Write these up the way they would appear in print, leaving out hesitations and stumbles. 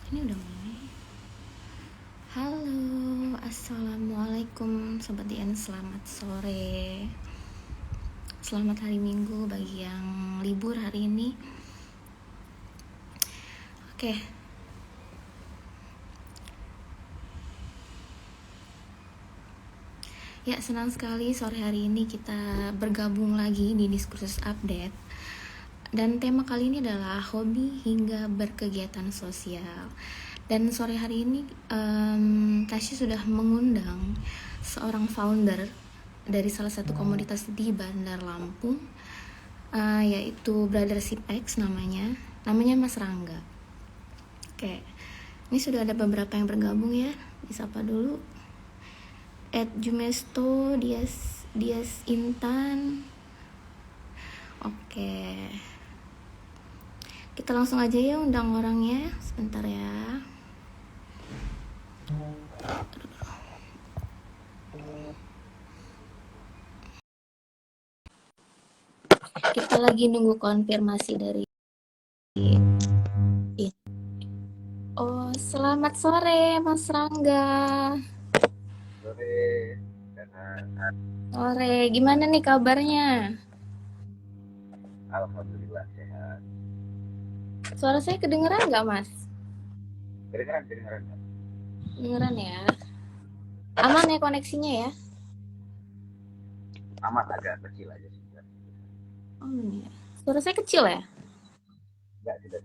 Ini udah mulai. Halo, assalamualaikum Sobat Dian, selamat sore. Selamat hari Minggu bagi yang libur hari ini. Oke, ya senang sekali sore hari ini kita bergabung lagi di Diskursus Update. Dan tema kali ini adalah hobi hingga berkegiatan sosial. Dan sore hari ini Tasya sudah mengundang seorang founder dari salah satu komunitas di Bandar Lampung, yaitu Brothership X namanya Mas Rangga. Oke, ini sudah ada beberapa yang bergabung ya, disapa dulu. Jumesto, Dias Intan. Oke, kita langsung aja ya undang orangnya. Sebentar ya. Kita lagi nunggu konfirmasi dari. Oh, selamat sore Mas Rangga. Sore, sehat. Sore, gimana nih kabarnya? Alhamdulillah sehat. Suara saya kedengeran nggak Mas? Kedengeran. Kedengeran ya. Aman ya koneksinya ya? Amat agak kecil aja sih. Aman ya. Suara saya kecil ya? Tidak.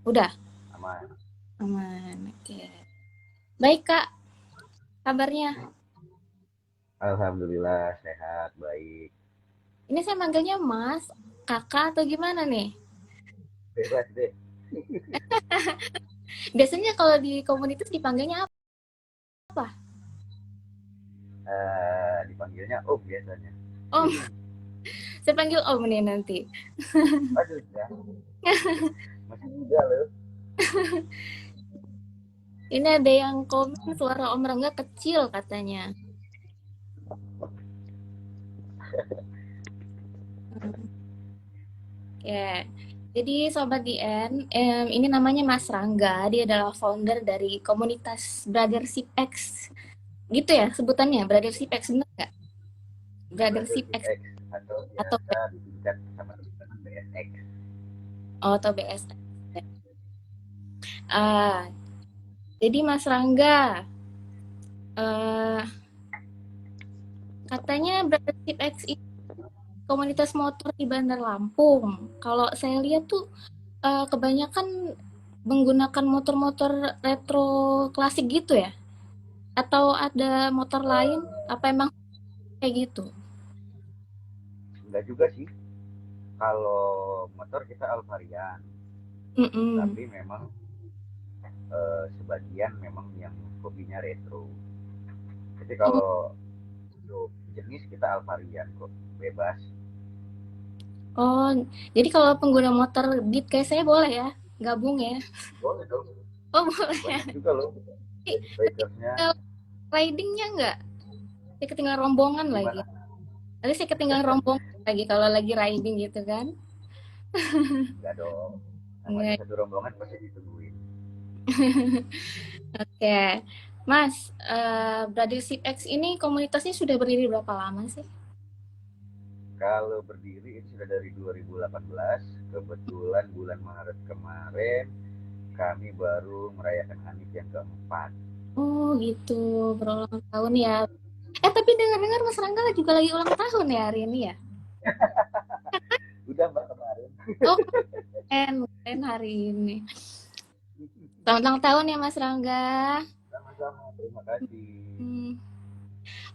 Udah, Aman. aman. Oke. Baik Kak, kabarnya. Alhamdulillah sehat, baik. Ini saya manggilnya Mas, Kakak atau gimana nih? Bebas deh. Biasanya kalau di komunitas dipanggilnya apa? Dipanggilnya Om biasanya. Om, saya panggil Om nih nanti. Aduh, ya. Masih muda loh. Ini ada yang komen suara Om Rangga kecil katanya. Ya, jadi Sobat DN, ini namanya Mas Rangga. Dia adalah founder dari komunitas Brothership X. Gitu ya sebutannya, Brothership X, bener nggak? Brothership Brothership X X atau atau biasa disingkat sama teman BSX. atau BSX. Ah, jadi Mas Rangga, eh, katanya Brothership X ini komunitas motor di Bandar Lampung. Kalau saya lihat tuh kebanyakan menggunakan motor-motor retro klasik gitu ya? Atau ada motor lain? Apa emang kayak gitu? Enggak juga sih. Kalau motor kita Alvarian, Mm-mm. tapi memang sebagian memang yang hobinya retro. Jadi Oh, kalau untuk jenis kita Alvarian kok, bebas. oh, jadi kalau pengguna motor Beat kayak saya boleh ya gabung ya? Boleh dong, Oh boleh ya. banyak juga loh bikersnya. Tinggal ridingnya nggak? Saya ketinggalan rombongan lagi. Gimana? Nanti saya ketinggalan rombongan lagi kalau lagi riding gitu kan? Enggak dong, namanya Nggak. satu rombongan pasti ditungguin. Oke, Mas, Brothership X ini komunitasnya sudah berdiri berapa lama sih? Kalau berdiri itu sudah dari 2018, kebetulan bulan Maret kemarin kami baru merayakan Hanif yang keempat. Oh gitu, berulang tahun ya. Tapi dengar-dengar Mas Rangga juga lagi ulang tahun ya hari ini ya? Udah mbak kemarin. Oh, keren hari ini. Selamat ulang tahun ya Mas Rangga. Sama-sama, terima kasih. Hmm.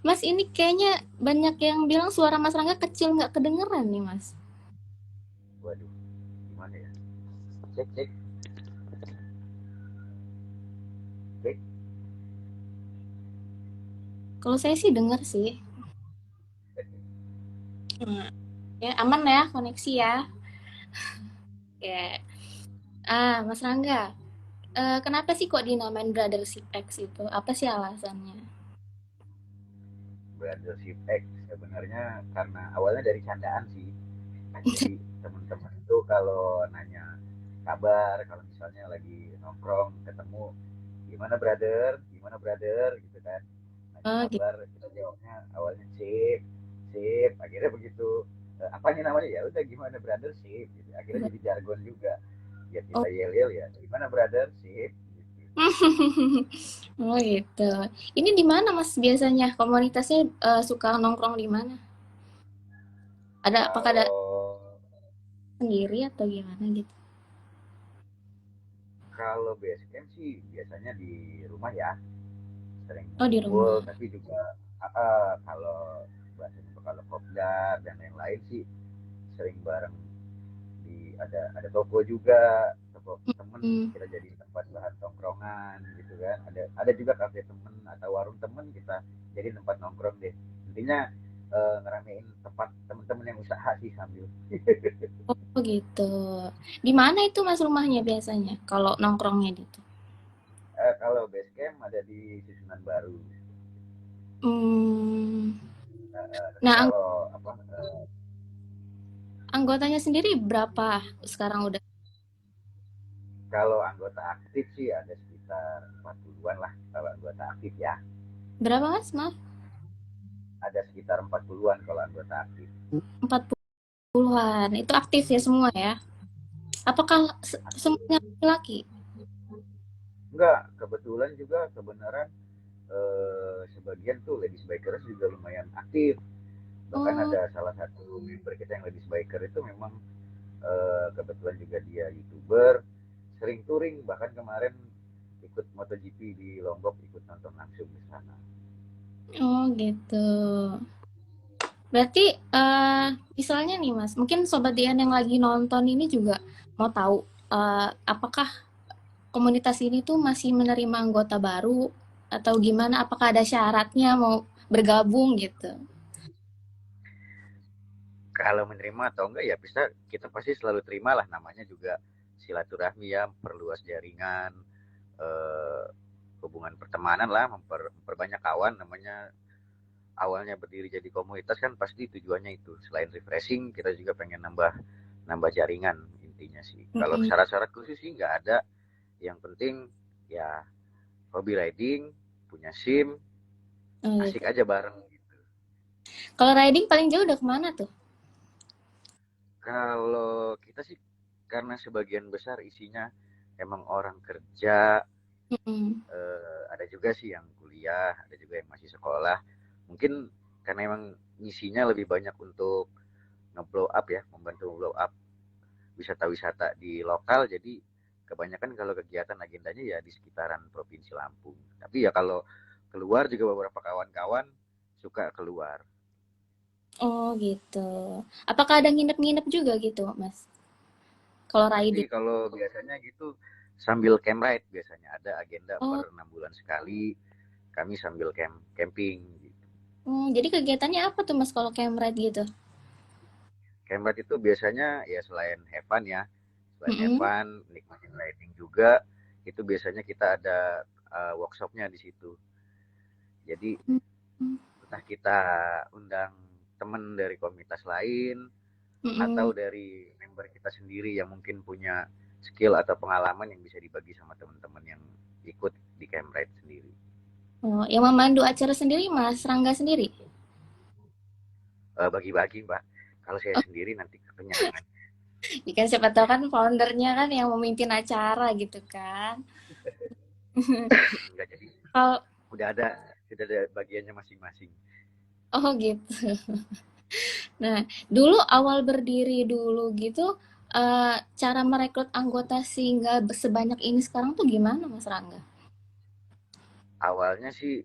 Mas ini kayaknya banyak yang bilang suara Mas Rangga kecil nggak kedengeran nih Mas. Waduh, gimana ya? Cek cek cek. Kalau saya sih dengar sih. Hmm. Ya aman ya koneksi ya. Ya. Mas Rangga, kenapa sih kok dinamain Brothership X itu? Apa sih alasannya? Brothership X sebenarnya karena awalnya dari candaan sih. Jadi teman-teman itu kalau nanya kabar kalau misalnya lagi nongkrong ketemu, gimana brother gitu kan, nanya Oh, gitu. kabar, kita jawabnya awalnya sip sip, akhirnya begitu apa nih namanya, ya udah gimana brother sip gitu. Akhirnya jadi jargon juga, ya Oh. kita yel yel ya gimana brother sip gitu. Oh gitu. Ini di mana Mas biasanya komunitasnya, suka nongkrong di mana? Apakah ada Kalau sendiri atau gimana gitu? kalau base camp sih biasanya di rumah ya, sering Oh di ngumpul, rumah. tapi juga kalau bahasanya tuh kalau kopdar dan lain-lain sih sering bareng di ada toko juga, toko temen, Hmm. kita jadi tempat bahan tongkrongan gitu kan, ada juga kafe temen atau warung temen, kita jadi tempat nongkrong deh, intinya ngeramein tempat temen-temen yang usaha sih sambil. Oh gitu. Di mana itu Mas rumahnya biasanya kalau nongkrongnya gitu? Kalau base camp ada di Susunan Baru. Hmm. Tapi Nah, kalau apa anggotanya sendiri berapa sekarang udah? kalau anggota aktif sih ada sekitar 40-an lah kalau anggota aktif ya. Berapa Mas? Maaf. Ada sekitar 40-an kalau anggota aktif. 40-an. Itu aktif ya semua ya? Apakah Aktif. semuanya laki-laki? Enggak, kebetulan juga kebenaran sebagian tuh ladies bikers juga lumayan aktif. Bahkan Oh, ada salah satu member kita yang ladies biker itu memang kebetulan juga dia YouTuber, sering touring, bahkan kemarin ikut MotoGP di Lombok, ikut nonton langsung di sana. oh gitu. Berarti misalnya nih Mas, mungkin Sobat Dian yang lagi nonton ini juga mau tahu apakah komunitas ini tuh masih menerima anggota baru atau gimana? Apakah ada syaratnya mau bergabung gitu? Kalau menerima atau enggak ya bisa, kita pasti selalu terima lah, namanya juga silaturahmi ya, perluas jaringan, eh, hubungan pertemanan lah, memperbanyak kawan, namanya awalnya berdiri jadi komunitas kan pasti tujuannya itu, selain refreshing kita juga pengen nambah nambah jaringan intinya sih. Kalau Mm-mm. syarat-syarat khusus sih nggak ada, yang penting ya hobi riding, punya SIM, Oh, asik gitu. aja bareng gitu. Kalau riding paling jauh udah kemana tuh? Kalau kita sih karena sebagian besar isinya emang orang kerja, Mm-mm. ada juga sih yang kuliah, ada juga yang masih sekolah. Mungkin karena emang misinya lebih banyak untuk nge-blow up ya, membantu blow up wisata-wisata di lokal. Jadi kebanyakan kalau kegiatan agendanya ya di sekitaran Provinsi Lampung. Tapi ya kalau keluar juga beberapa kawan-kawan suka keluar. Oh gitu. Apakah ada nginep-nginep juga gitu, Mas? Kalau Pasti riding? kalau biasanya gitu sambil camp ride, biasanya ada agenda per Oh, 6 bulan sekali kami sambil camping gitu. jadi kegiatannya apa tuh Mas kalau camp ride gitu? Camp ride itu biasanya ya selain have fun ya, selain have Mm-mm. fun, nikmatin riding juga, itu biasanya kita ada workshopnya di situ. Jadi entah kita undang teman dari komunitas lain atau Mm-mm. dari member kita sendiri yang mungkin punya skill atau pengalaman yang bisa dibagi sama teman-teman yang ikut di camp ride sendiri. Oh, yang memandu acara sendiri Mas Rangga sendiri? Bagi-bagi mbak, kalau saya Oh, sendiri nanti kekenyangan. ya kan siapa tahu kan foundernya kan yang memimpin acara gitu kan. Enggak, jadi Kalau udah ada sudah ada bagiannya masing-masing. oh gitu. Nah, dulu awal berdiri dulu gitu, cara merekrut anggota sehingga sebanyak ini sekarang tuh gimana Mas Rangga? Awalnya sih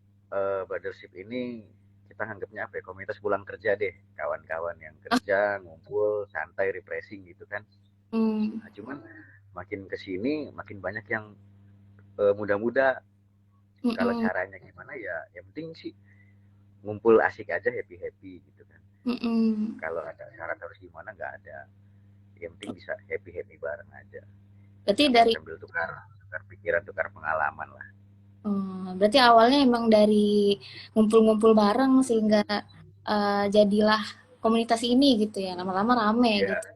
Brothership ini kita anggapnya apa ya, komunitas pulang kerja deh, kawan-kawan yang Ah, kerja ngumpul santai refreshing gitu kan. hmm, Nah, cuman makin kesini makin banyak yang muda-muda. Kalau mm-mm, caranya gimana ya, yang penting sih ngumpul asik aja, happy happy gitu kan. mm-mm. Kalau ada syarat harus gimana nggak ada, yang penting bisa happy happy bareng aja, Berarti sambil dari sambil tukar pikiran, tukar pengalaman lah. berarti awalnya emang dari ngumpul-ngumpul bareng sehingga jadilah komunitas ini gitu ya. Lama-lama rame gitu.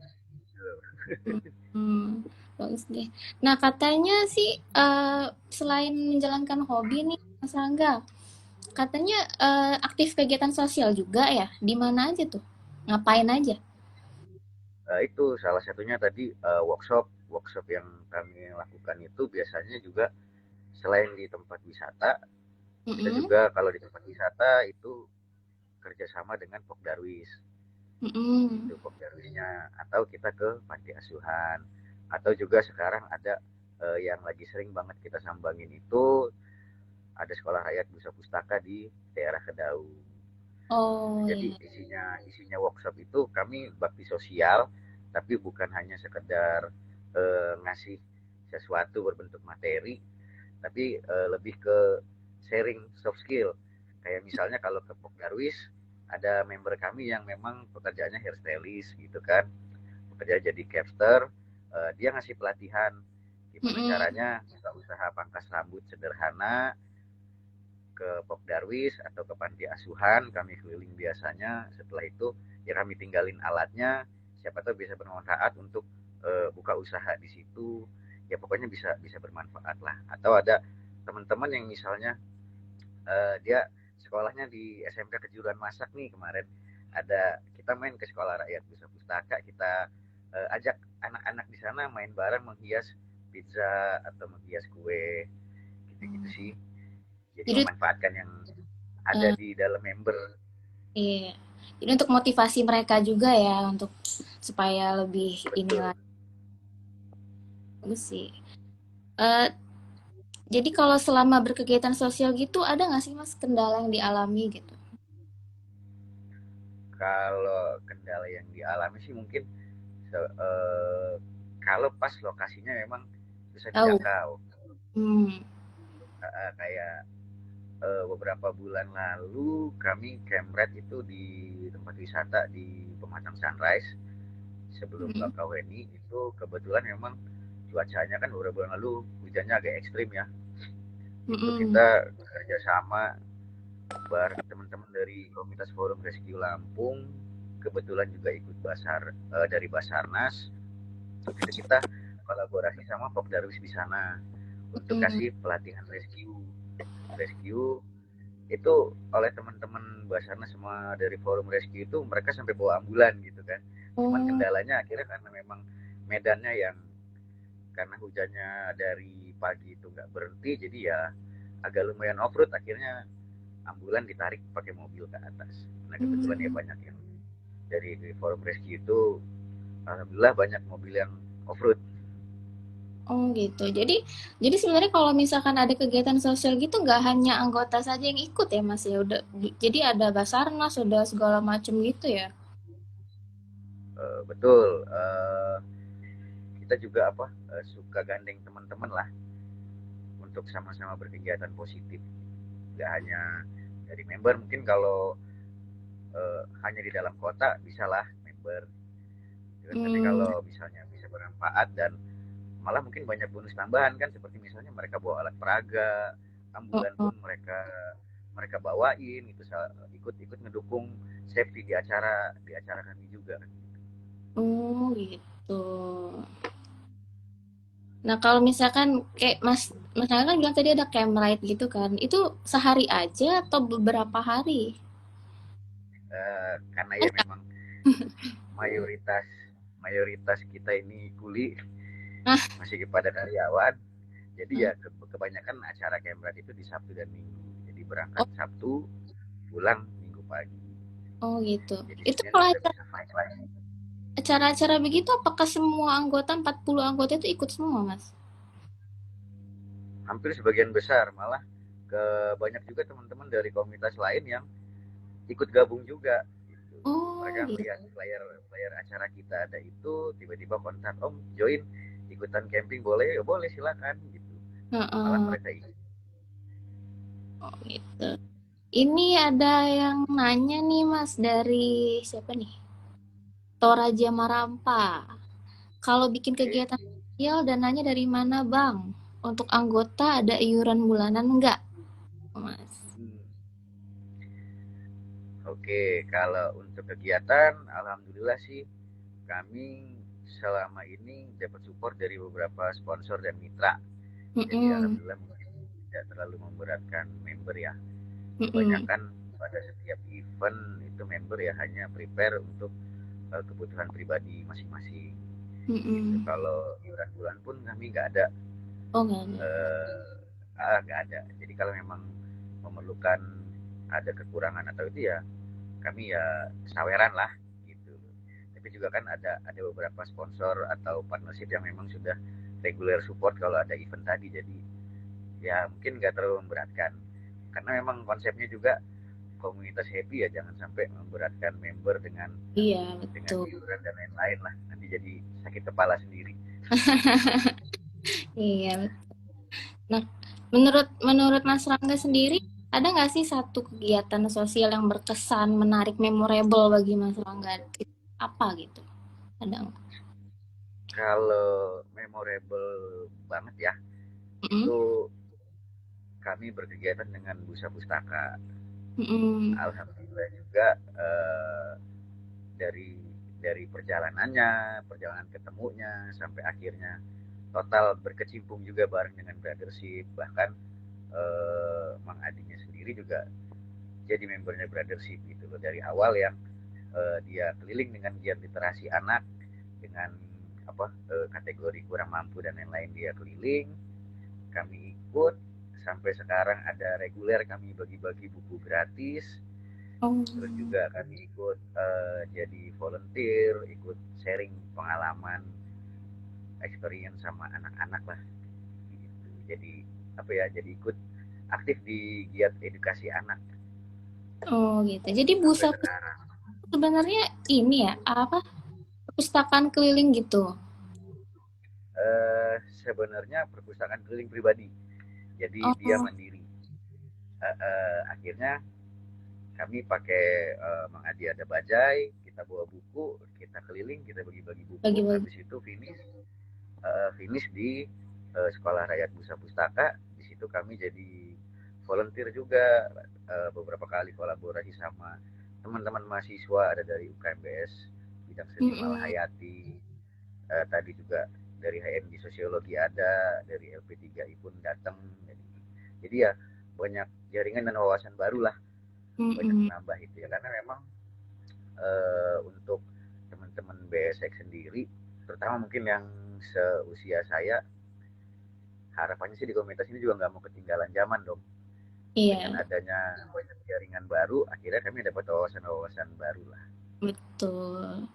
Ya, Hmm. Bagus deh. Nah, katanya sih selain menjalankan hobi nih, Mas Rangga, katanya aktif kegiatan sosial juga ya? Di mana aja tuh? Ngapain aja? Itu salah satunya tadi workshop workshop yang kami lakukan itu biasanya juga selain di tempat wisata, kita Mm-mm. juga kalau di tempat wisata itu kerjasama dengan Pokdarwis. Mm-mm. Itu Pokdarwisnya, atau kita ke panti asuhan, atau juga sekarang ada yang lagi sering banget kita sambangin itu ada sekolah rakyat Nusa Pustaka di daerah Kedaung. Oh Jadi ya. isinya workshop itu kami bakti sosial, tapi bukan hanya sekedar ngasih sesuatu berbentuk materi, tapi lebih ke sharing soft skill. Kayak misalnya kalau ke Pokdarwis ada member kami yang memang pekerjaannya hairstylist gitu kan, pekerjaan jadi capster, dia ngasih pelatihan gimana Mm-mm. caranya buka usaha pangkas rambut sederhana ke Pok Darwis atau ke panti asuhan, kami keliling biasanya. Setelah itu ya kami tinggalin alatnya, siapa tahu bisa bermanfaat untuk buka usaha di situ. Ya pokoknya bisa bisa bermanfaat lah. Atau ada teman-teman yang misalnya dia sekolahnya di SMK Kejuruan Masak nih kemarin, ada kita main ke sekolah rakyat Nusa Pustaka, kita ajak anak-anak di sana main bareng menghias pizza atau menghias kue gitu-gitu sih. Jadi Jadi memanfaatkan yang ada eh, di dalam member. iya. Jadi untuk motivasi mereka juga ya untuk supaya lebih Betul. inilah bagus sih. Eh, jadi kalau selama berkegiatan sosial gitu ada nggak sih Mas kendala yang dialami gitu? Kalau kendala yang dialami sih mungkin eh, kalau pas lokasinya memang bisa Tahu. dijangkau. Hmm. Kayak beberapa bulan lalu kami campret itu di tempat wisata di Pematang Sunrise sebelum Mm-mm. Bakauheni. Itu kebetulan memang cuacanya kan beberapa bulan lalu hujannya agak ekstrim ya. Itu Mm-mm. kita kerjasama bareng teman-teman dari Komunitas Forum Rescue Lampung, kebetulan juga ikut dari Basarnas. Itu kita kolaborasi sama Pop Darwis di sana untuk Mm-mm. kasih pelatihan rescue. Rescue itu oleh teman-teman Basarnas semua dari Forum Rescue itu mereka sampai bawa ambulan gitu kan. Cuman Oh, kendalanya akhirnya karena memang medannya yang karena hujannya dari pagi itu nggak berhenti, jadi ya agak lumayan off road, akhirnya ambulan ditarik pakai mobil ke atas. Nah kebetulan ya hmm. banyak yang dari forum rescue itu, alhamdulillah banyak mobil yang off road. Oh gitu. Jadi sebenarnya kalau misalkan ada kegiatan sosial gitu nggak hanya anggota saja yang ikut ya Mas ya. Udah jadi ada Basarnas, sudah segala macam gitu ya. Betul. Kita juga apa suka gandeng teman-teman lah untuk sama-sama berkegiatan positif. Gak hanya dari member, mungkin kalau hanya di dalam kota bisalah member. Tapi Hmm. kalau misalnya bisa bermanfaat dan malah mungkin banyak bonus tambahan kan, seperti misalnya mereka bawa alat peraga, Oh, ambulan oh. pun mereka mereka bawain itu, ikut-ikut ngedukung safety di acara kami juga. Oh, gitu. Nah kalau misalkan kayak Mas Rangga kan bilang tadi ada camp ride gitu kan. Itu sehari aja atau beberapa hari? Karena ya Banyak. memang mayoritas mayoritas kita ini kuli, Nah, masih kepada karyawan, jadi ya kebanyakan acara kemrat itu di Sabtu dan Minggu, jadi berangkat oh, Sabtu pulang Minggu pagi, oh gitu. jadi Itu Senin kalau udah bisa fight lagi. acara-acara begitu apakah semua anggota 40 anggota itu ikut semua, Mas? Hampir sebagian besar, malah ke banyak juga teman-teman dari komunitas lain yang ikut gabung juga gitu. Oh, Mereka gitu. melihat player player acara kita ada itu, tiba-tiba kontak, om join ikutan camping boleh, ya boleh silakan gitu, malah Heeh. mereka ikut. Oh, gitu. Ini ada yang nanya nih, Mas, dari siapa nih? Toraja Marampa. Kalau bikin Oke. kegiatan sosial dananya dari mana, Bang? Untuk anggota ada iuran bulanan enggak, Mas? Hmm. Oke, kalau untuk kegiatan, alhamdulillah sih kami selama ini dapat support dari beberapa sponsor dan mitra. Jadi Mm-mm. alhamdulillah mungkin tidak terlalu memberatkan member ya. Mm-mm. Kebanyakan pada setiap event itu member ya hanya prepare untuk kebutuhan pribadi masing-masing gitu. Mm-mm. Kalau iuran bulan pun kami nggak ada, Oh, nggak ada. nggak ada. Jadi kalau memang memerlukan ada kekurangan atau itu ya kami ya saweran lah gitu. Tapi juga kan ada beberapa sponsor atau partnership yang memang sudah regular support kalau ada event tadi. Jadi ya mungkin nggak terlalu memberatkan. Karena memang konsepnya juga komunitas happy ya, jangan sampai memberatkan member Iya, dengan betul. iuran dan lain-lain lah. Nanti jadi sakit kepala sendiri. Iya. Nah, menurut menurut Mas Rangga sendiri, ada nggak sih satu kegiatan sosial yang berkesan, menarik, memorable bagi Mas Rangga? Apa gitu? Ada nggak? Kalau memorable banget ya, Mm-mm. itu kami berkegiatan dengan Busa Pustaka. Mm-mm. Alhamdulillah juga dari perjalanannya, perjalanan ketemunya sampai akhirnya total berkecimpung juga bareng dengan Brothership. Bahkan Mang Adinya sendiri juga jadi membernya Brothership gitu loh, dari awal yang dia keliling dengan giat literasi anak dengan kategori kurang mampu dan lain-lain, dia keliling, kami ikut sampai sekarang ada reguler, kami bagi-bagi buku gratis. Oh, Terus juga kami ikut jadi volunteer, ikut sharing pengalaman, experience sama anak-anak lah gitu. Jadi apa ya, jadi ikut aktif di giat edukasi anak oh gitu. Jadi sampai busa sekarang. sebenarnya ini ya, apa, perpustakaan keliling gitu. Sebenarnya perpustakaan keliling pribadi, jadi dia Oh, mandiri. Akhirnya kami pakai Mang Adi ada bajai, kita bawa buku, kita keliling, kita bagi-bagi buku, bagi-bagi. habis itu finish di Sekolah Rakyat Busa Pustaka. Di situ kami jadi volunteer juga, beberapa kali kolaborasi sama teman-teman mahasiswa, ada dari UKMBS bidang seni Mm-mm. Malahayati, tadi juga dari HMD Sosiologi ada, dari LP3I pun datang. Jadi ya banyak jaringan dan wawasan baru lah, banyak Mm-mm. menambah itu ya, karena memang untuk teman-teman BSX sendiri, terutama mungkin yang seusia saya, harapannya sih di komunitas ini juga nggak mau ketinggalan zaman dong. Dengan Iya, adanya banyak jaringan baru, akhirnya kami dapat wawasan-wawasan baru lah. betul.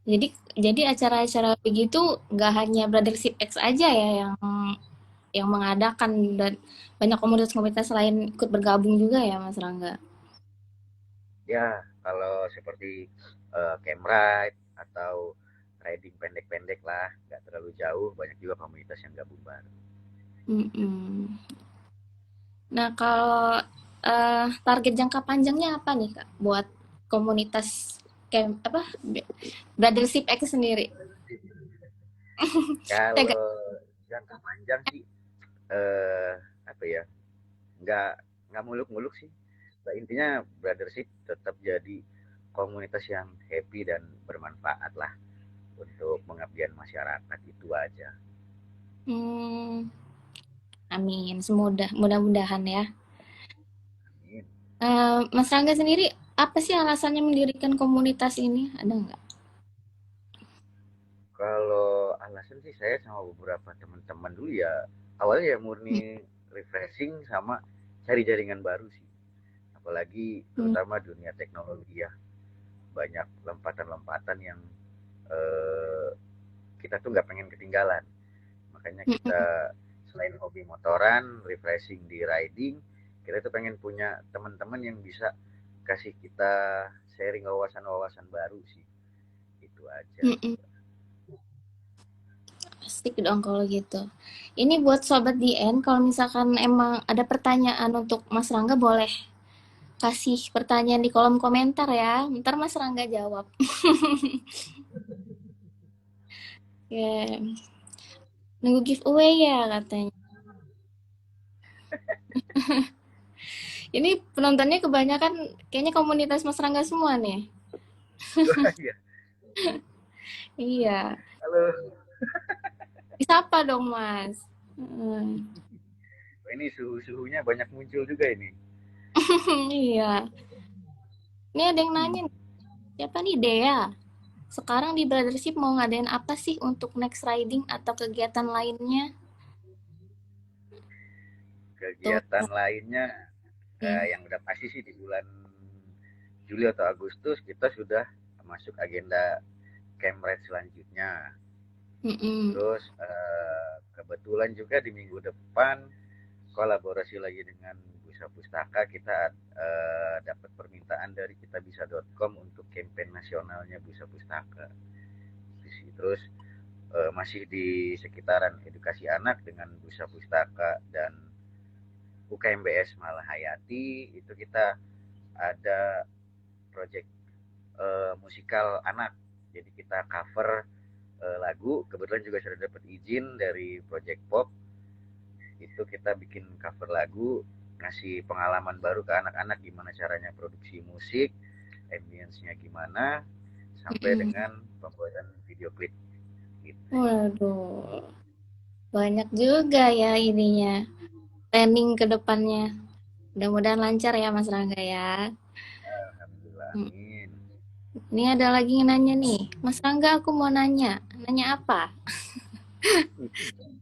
Jadi jadi acara-acara begitu nggak hanya Brothership X aja ya yang mengadakan, dan banyak komunitas-komunitas lain ikut bergabung juga ya Mas Rangga. Ya, kalau seperti camp ride atau riding pendek-pendek lah, nggak terlalu jauh, banyak juga komunitas yang gabung baru. Mm-mm. Nah, kalau target jangka panjangnya apa nih Kak buat komunitas camp apa Brothership X sendiri? Tega. Kalau jangka panjang sih, eh, apa ya, nggak muluk-muluk sih. Nah, intinya brothership tetap jadi komunitas yang happy dan bermanfaat lah untuk pengabdian masyarakat, itu aja. Hmm, amin. Semoga mudah-mudahan ya. Amin. Mas Rangga sendiri apa sih alasannya mendirikan komunitas ini? Ada nggak? Kalau alasan sih saya sama beberapa teman-teman dulu ya, awalnya ya murni refreshing sama cari jaringan baru sih. Apalagi Hmm. terutama dunia teknologi ya, banyak lompatan-lompatan yang eh, kita tuh nggak pengen ketinggalan. Makanya kita selain hobi motoran, refreshing di riding, kita tuh pengen punya teman-teman yang bisa kasih kita sharing wawasan-wawasan baru sih. Itu aja. Mm-mm. Asik dong kalau gitu. Ini buat sobat DN, kalau misalkan emang ada pertanyaan untuk Mas Rangga, boleh kasih pertanyaan di kolom komentar ya. Ntar Mas Rangga jawab. Ya, nunggu giveaway ya katanya. Ini penontonnya kebanyakan kayaknya komunitas Mas Rangga semua nih. Iya. Iya, Halo. disapa dong Mas. Hmm. Ini suhu-suhunya banyak muncul juga ini. Iya. Ini ada yang nanya nih, siapa nih Dea? Sekarang di Brothership mau ngadain apa sih untuk next riding atau kegiatan lainnya? Tuh. Kegiatan lainnya Hmm. yang udah pasti sih di bulan Juli atau Agustus kita sudah masuk agenda Camp Ride selanjutnya. Mm-mm. Terus kebetulan juga di minggu depan kolaborasi lagi dengan Busa Pustaka kita dapat permintaan dari kitabisa.com untuk campaign nasionalnya Busa Pustaka. Terus masih di sekitaran edukasi anak dengan Busa Pustaka dan UKMBS Malahayati itu kita ada project musikal anak. Jadi kita cover lagu. Kebetulan juga sudah dapat izin dari Project Pop. Itu kita bikin cover lagu, ngasih pengalaman baru ke anak-anak gimana caranya produksi musik, ambience-nya gimana, sampai Mm-mm. dengan pembuatan video klip gitu. Waduh, banyak juga ya ininya. Planning ke depannya. Mudah-mudahan lancar ya Mas Rangga ya. Alhamdulillah, Hmm. amin. Ini ada lagi yang nanya nih. Mas Rangga aku mau nanya. Nanya apa?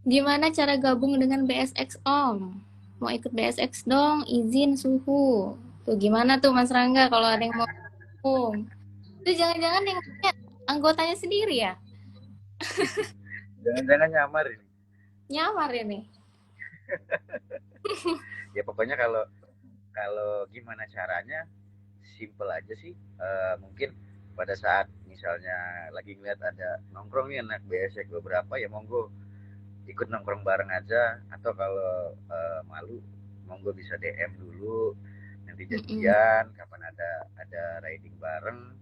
Gimana cara gabung dengan BSX Om? Mau ikut BSX dong, izin suhu. Tuh gimana tuh Mas Rangga kalau ada yang mau gabung? Itu jangan-jangan yang nanya anggotanya sendiri ya? Jangan-jangan nyamar ini. Nyamar ini. Ya pokoknya kalau kalau gimana caranya, simple aja sih. Mungkin pada saat misalnya lagi ngeliat ada nongkrong nih anak BSek beberapa, ya monggo ikut nongkrong bareng aja. Atau kalau malu, monggo bisa DM dulu, nanti Mm-mm. janjian kapan ada riding bareng.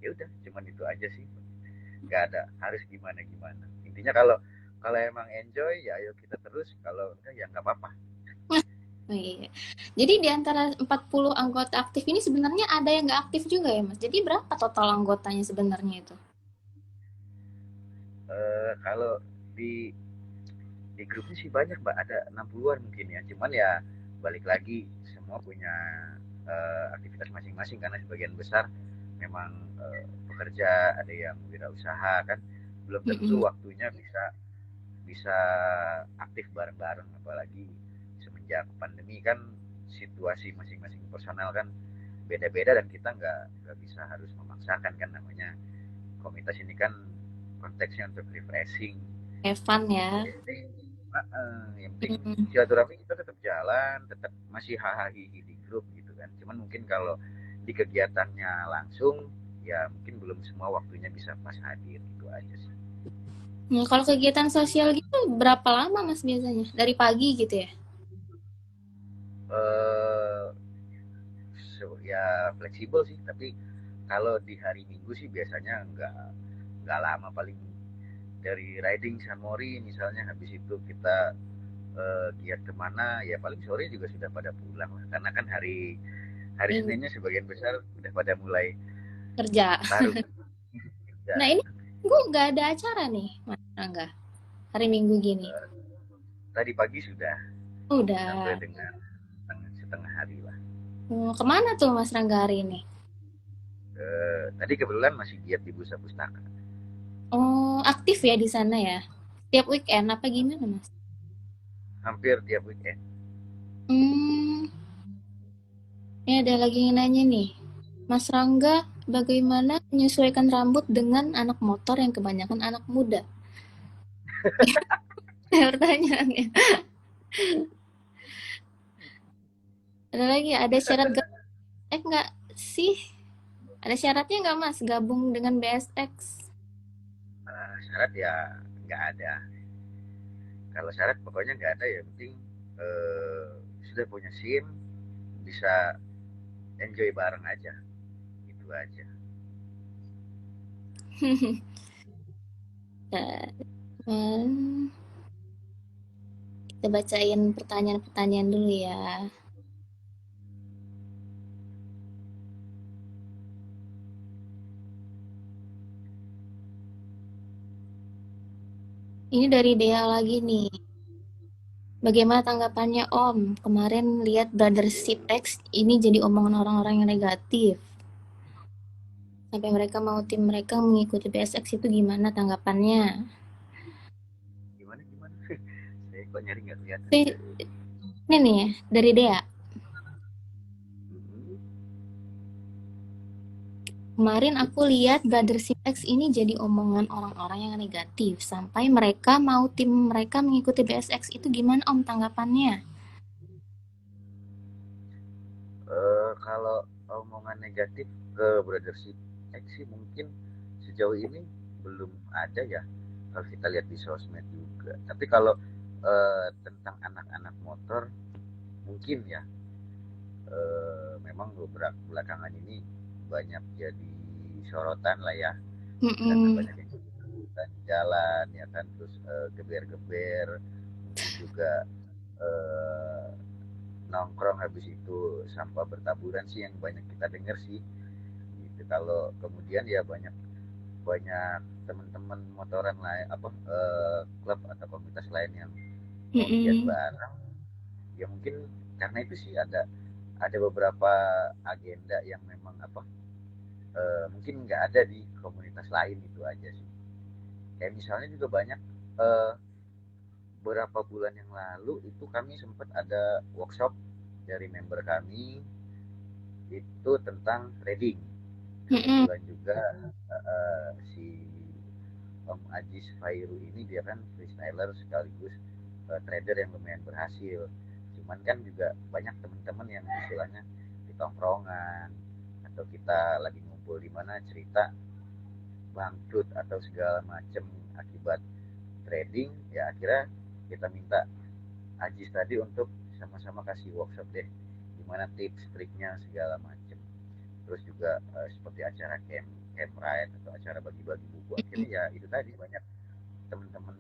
Ya udah, cuman itu aja sih, nggak ada harus gimana gimana. Intinya kalau kalau emang enjoy ya ayo kita terus, kalau enggak ya nggak apa-apa. Oh, iya. Jadi di antara 40 anggota aktif ini sebenarnya ada yang nggak aktif juga ya Mas? Jadi berapa total anggotanya sebenarnya itu? Kalau di grupnya sih banyak mbak, ada 60-an mungkin ya, cuman ya balik lagi semua punya aktivitas masing-masing karena sebagian besar memang pekerja, ada yang wirausaha kan, belum tentu Mm-mm. waktunya bisa bisa aktif bareng-bareng, apalagi semenjak pandemi kan situasi masing-masing personal kan beda-beda, dan kita nggak bisa harus memaksakan kan, namanya komunitas ini kan konteksnya untuk refreshing. Evan ya. Yang penting Mm. silaturahmi kita tetap jalan, tetap masih hahaha di grup gitu kan. Cuman mungkin kalau di kegiatannya langsung, ya mungkin belum semua waktunya bisa pas hadir, itu aja sih. Nah, kalau kegiatan sosial gitu berapa lama Mas biasanya? Dari pagi gitu ya? eh Ya fleksibel sih, tapi kalau di hari Minggu sih biasanya nggak lama, paling dari riding San Mori misalnya, habis itu kita giat kemana ya paling sore juga sudah pada pulang lah, karena kan hari hari Minggu Seninnya sebagian besar udah pada mulai kerja. baru kerja. Nah ini minggu nggak ada acara nih Mas Rangga. Hari Minggu gini. Tadi pagi sudah sampai Udah. dengan setengah hari lah. Kemana tuh Mas Rangga hari ini? Tadi kebetulan masih giat di Busa Pustaka. Oh, aktif ya di sana ya? Tiap weekend apa gimana Mas? Hampir tiap weekend. Hmm, ini ada lagi yang nanya nih. Mas Rangga, bagaimana menyesuaikan rambut dengan anak motor yang kebanyakan anak muda? Pertanyaannya. Ada lagi, ada syarat nggak sih? Ada syaratnya nggak Mas gabung dengan BSX? Syarat ya nggak ada. Kalau syarat pokoknya nggak ada, ya penting eh, sudah punya SIM, bisa enjoy bareng aja, itu aja. Dan kita bacain pertanyaan-pertanyaan dulu ya. Ini dari Dea lagi nih. Bagaimana tanggapannya Om? Kemarin lihat Brothership X ini jadi omongan orang-orang yang negatif. Sampai mereka mau tim mereka mengikuti PSX itu gimana tanggapannya? Gimana gimana? Saya kok nyari nggak kelihatan. Ini nih ya, dari Dea. Mm-mm. Kemarin aku lihat Brothership X ini jadi omongan orang-orang yang negatif. Sampai mereka mau tim mereka mengikuti BSX itu gimana Om tanggapannya? Kalau omongan negatif ke Brothership X sih mungkin sejauh ini belum ada ya, kalau kita lihat di sosmed juga. Tapi kalau tentang anak-anak motor mungkin ya, memang beberapa belakangan ini banyak jadi sorotan lah ya, karena Mm-mm. banyak yang ikutan jalan ya kan, terus geber-geber, mungkin juga eh, nongkrong, habis itu sampah bertaburan sih yang banyak kita dengar sih gitu. Kalau kemudian ya banyak banyak teman-teman motoran lain, apa klub atau komunitas lain yang mau giat Mm-mm. bareng, ya mungkin karena itu sih ada beberapa agenda yang memang apa, mungkin nggak ada di komunitas lain, itu aja sih. Kayak misalnya juga banyak, eh, beberapa bulan yang lalu itu kami sempat ada workshop dari member kami itu tentang trading. Mm-mm. Kebetulan juga si Om Ajis Fairu ini dia kan freestyler sekaligus trader yang lumayan berhasil. Cuman kan juga banyak teman-teman yang istilahnya di tongkrongan atau kita lagi ngumpul di mana cerita bangkrut atau segala macam akibat trading, ya akhirnya kita minta Ajis tadi untuk sama-sama kasih workshop deh, gimana tips triknya segala macam. Terus juga seperti acara camp ride atau acara bagi-bagi buku, akhirnya ya itu tadi banyak teman-teman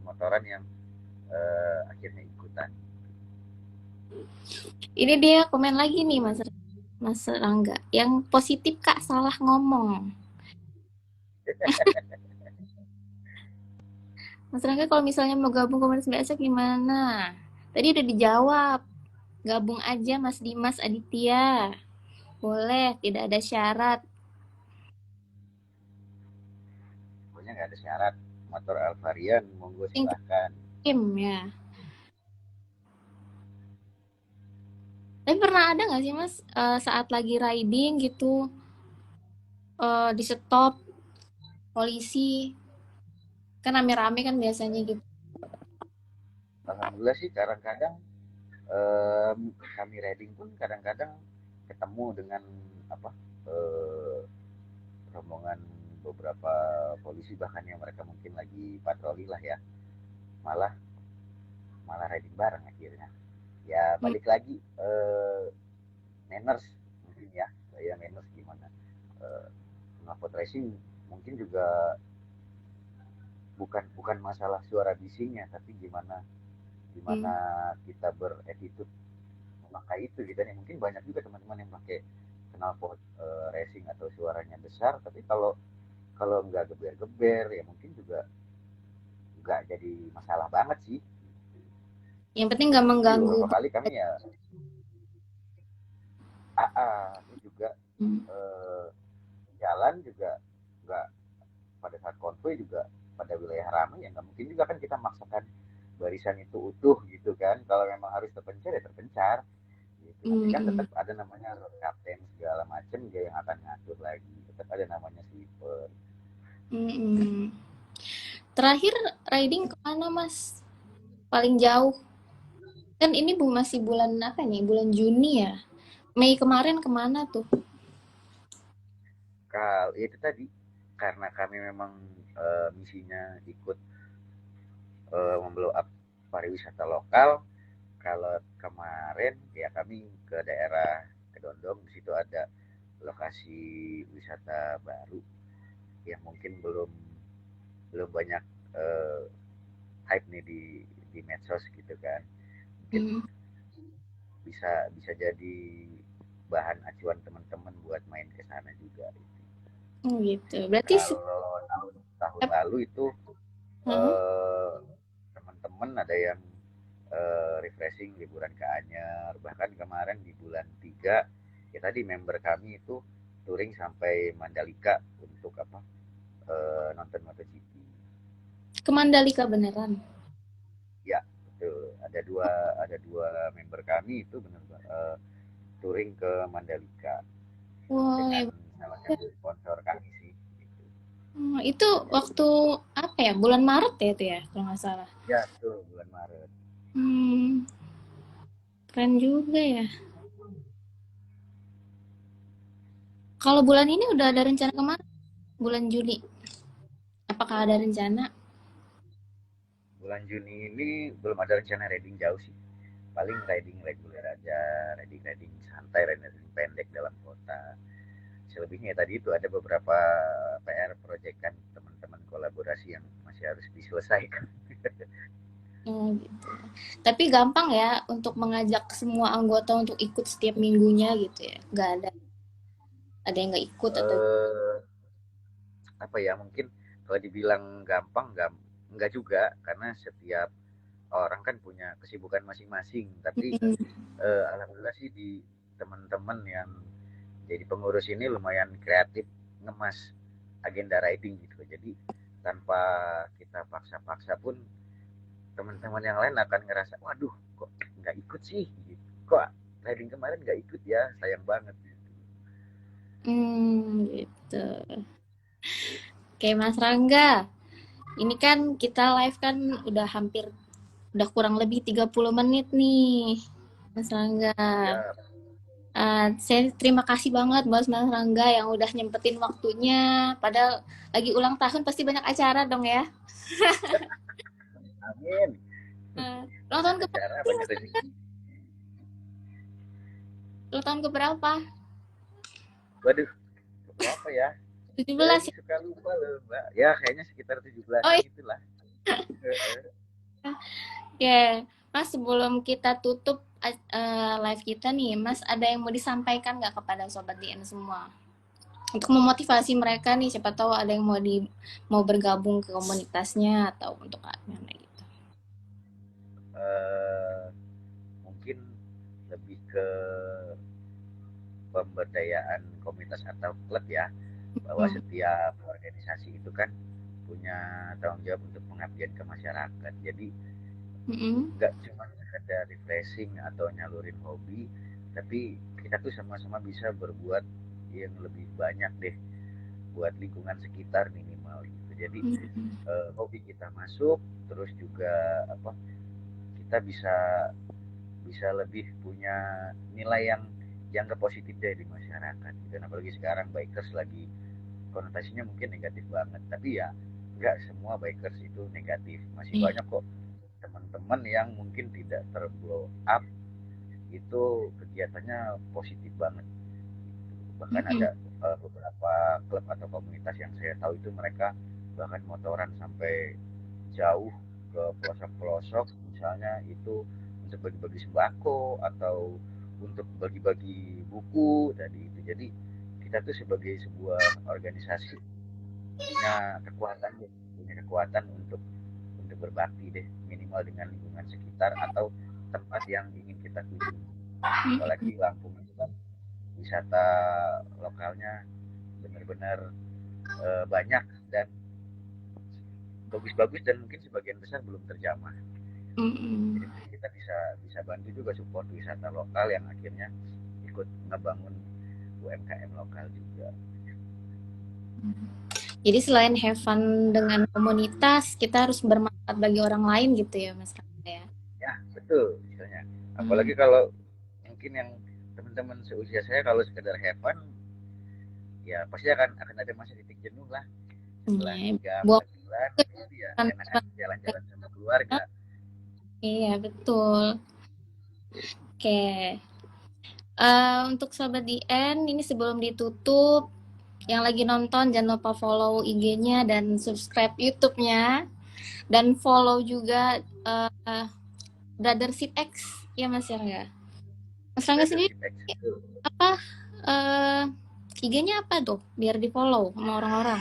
motoran yang akhirnya ikutan. Ini dia komen lagi nih Mas Rangga. Yang positif Kak salah ngomong. Mas Rangga kalau misalnya mau gabung komunitas BSX gimana? Tadi udah dijawab. Gabung aja Mas Dimas Aditya. Boleh, tidak ada syarat. Pokoknya nggak ada syarat, motor Alvarian monggo Penting silahkan. tim ya. Tapi pernah ada nggak sih Mas saat lagi riding gitu di stop polisi kan rame-rame kan biasanya gitu. Alhamdulillah sih kadang-kadang kami riding pun kadang-kadang ketemu dengan apa, eh, rombongan beberapa polisi, bahkan yang mereka mungkin lagi patroli lah ya, malah malah riding bareng akhirnya. Ya Hmm, balik lagi, manners mungkin ya, saya manners gimana, eh, ngapot racing mungkin juga bukan bukan masalah suara bisingnya, tapi gimana gimana hmm, kita beretitude memakai itu gitu nih. Mungkin banyak juga teman-teman yang pakai knalpot racing atau suaranya besar, tapi kalau kalau nggak geber-geber ya mungkin juga nggak jadi masalah banget sih. yang penting nggak Tapi mengganggu. beberapa kali kami ya ini juga Hmm. eh, jalan juga nggak, pada saat konvoy juga pada wilayah ramai ya nggak mungkin juga kan kita maksakan barisan itu utuh gitu kan. Kalau memang harus terpencar ya terpencar gitu. Nanti Hmm, kan hmm, tetap ada namanya road captain segala macam, dia yang akan ngatur lagi. Tetap ada namanya sleeper. hmm, hmm. Terakhir riding kemana Mas? Paling jauh kan ini masih bulan apa nih? Bulan Juni ya. Mei kemarin kemana tuh? Kalau itu tadi karena kami memang misinya ikut memblow up pariwisata lokal. Kalau kemarin ya kami ke daerah Kedondong, di situ ada lokasi wisata baru yang mungkin belum belum banyak eh, hype nih di medsos gitu kan. Mungkin Hmm. bisa bisa jadi bahan acuan teman-teman buat main ke sana juga. Oh gitu. Berarti Kalau tahun tahun lalu itu Hah? eh, teman-teman ada yang refreshing liburan ke Anyer. Bahkan kemarin di bulan 3 ya tadi member kami itu touring sampai Mandalika untuk apa nonton MotoGP. Ke Mandalika beneran? Ya, betul. Ada dua member kami itu benar touring ke Mandalika Wah, dengan hebat. salah satu sponsor kami sih. Gitu. Itu waktu apa ya? Bulan Maret ya itu ya, kalau nggak salah. Ya, betul bulan Maret. Hmm, keren juga ya. Kalau bulan ini udah ada rencana kemana? Bulan Juli. Apakah ada rencana? Bulan Juni ini belum ada rencana riding jauh sih. Paling riding reguler aja, riding santai, riding pendek dalam kota. Selebihnya tadi itu ada beberapa PR proyekan teman-teman kolaborasi yang masih harus diselesaikan. Oh, gitu. Tapi gampang ya untuk mengajak semua anggota untuk ikut setiap minggunya gitu ya. Nggak ada yang nggak ikut atau eh Apa ya, mungkin kalau dibilang gampang nggak juga, karena setiap orang kan punya kesibukan masing-masing. Tapi mm, alhamdulillah sih di teman-teman yang jadi pengurus ini lumayan kreatif ngemas agenda riding gitu. Jadi tanpa kita paksa-paksa pun teman-teman yang lain akan ngerasa, waduh kok nggak ikut sih gitu. Kok riding kemarin nggak ikut ya, sayang banget gitu. gitu. Oke, Mas Rangga. Ini kan kita live kan udah kurang lebih 30 menit nih, Mas Rangga. Ya, Saya terima kasih banget buat Mas Rangga yang udah nyempetin waktunya. Padahal lagi ulang tahun pasti banyak acara dong ya. amin. Ulang Banyak tahun ke berapa acara, sih, banyak Mas? rezeki. Ulang tahun ke berapa? Waduh, berapa ya? Saya 17 ini ya? suka lupa loh, Mbak. Ya, kayaknya sekitar Oh 17-an iya. itulah. Heeh. Oke, Mas sebelum kita tutup live kita nih, Mas ada yang mau disampaikan nggak kepada Sobat DN semua? Untuk memotivasi mereka nih, siapa tahu ada yang mau bergabung ke komunitasnya atau untuk gimana gitu. Eh, Mungkin lebih ke pemberdayaan komunitas atau klub ya, bahwa Hmm. setiap organisasi itu kan punya tanggung jawab untuk pengabdian ke masyarakat. Jadi Mm-mm. nggak cuma sekedar refreshing atau nyalurin hobi, tapi kita tuh sama-sama bisa berbuat yang lebih banyak deh buat lingkungan sekitar minimal gitu. Jadi Mm-mm. hobi kita masuk, terus juga apa, kita bisa bisa lebih punya nilai yang dianggap positif deh di masyarakat. Dan apalagi sekarang bikers lagi konotasinya mungkin negatif banget, tapi ya nggak semua bikers itu negatif. Masih Iya. banyak kok teman-teman yang mungkin tidak terblow up, itu kegiatannya positif banget. Bahkan Mm-mm. ada beberapa klub atau komunitas yang saya tahu itu mereka bahkan motoran sampai jauh ke pelosok-pelosok, misalnya itu untuk bagi-bagi sembako atau untuk bagi-bagi buku tadi itu. Jadi kita tuh sebagai sebuah organisasi punya kekuatan untuk berbakti deh, minimal dengan lingkungan sekitar atau tempat yang ingin kita kunjungi. Mm-mm. Apalagi Lampung itu kan wisata lokalnya benar-benar banyak dan bagus-bagus, dan mungkin sebagian besar belum terjamah. Mm-mm. Jadi mungkin kita bisa bisa bantu juga support wisata lokal yang akhirnya ikut ngebangun UMKM lokal juga. Jadi selain have fun dengan komunitas, kita harus bermanfaat bagi orang lain gitu ya, Mas Rangga ya. Ya, betul misalnya. Hmm. Apalagi kalau mungkin yang teman-teman seusia saya kalau sekedar have fun, ya pasti akan ada masa titik jenuh lah. Setelah Iya, tiga buang empat bulan itu ya enakan teman-teman. jalan-jalan sama keluarga. Iya, betul. Oke. Untuk Sobat DN, ini sebelum ditutup, yang lagi nonton jangan lupa follow IG-nya dan subscribe YouTube-nya. Dan follow juga Brother Sip X, ya Mas Rangga. Mas Rangga Brother sendiri Sip X itu. apa eh IG-nya apa tuh? Biar di follow sama orang-orang.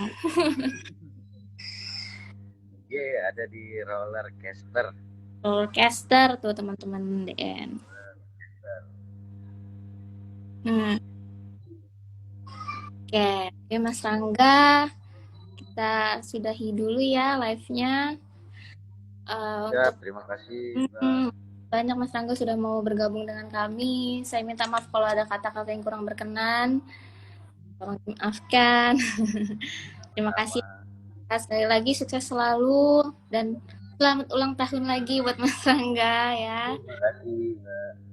Iya, ada di roller coaster. Rollercoaster tuh teman-teman DN. Nah, oke, oke Mas Rangga, kita sudahi dulu ya live-nya. Untuk Siap, terima kasih Mbak. mm, banyak Mas Rangga sudah mau bergabung dengan kami. Saya minta maaf kalau ada kata-kata yang kurang berkenan. Tolong dimaafkan. Terima kasih. Sama. Sekali lagi sukses selalu dan selamat ulang tahun lagi buat Mas Rangga ya. Terima kasih Mbak.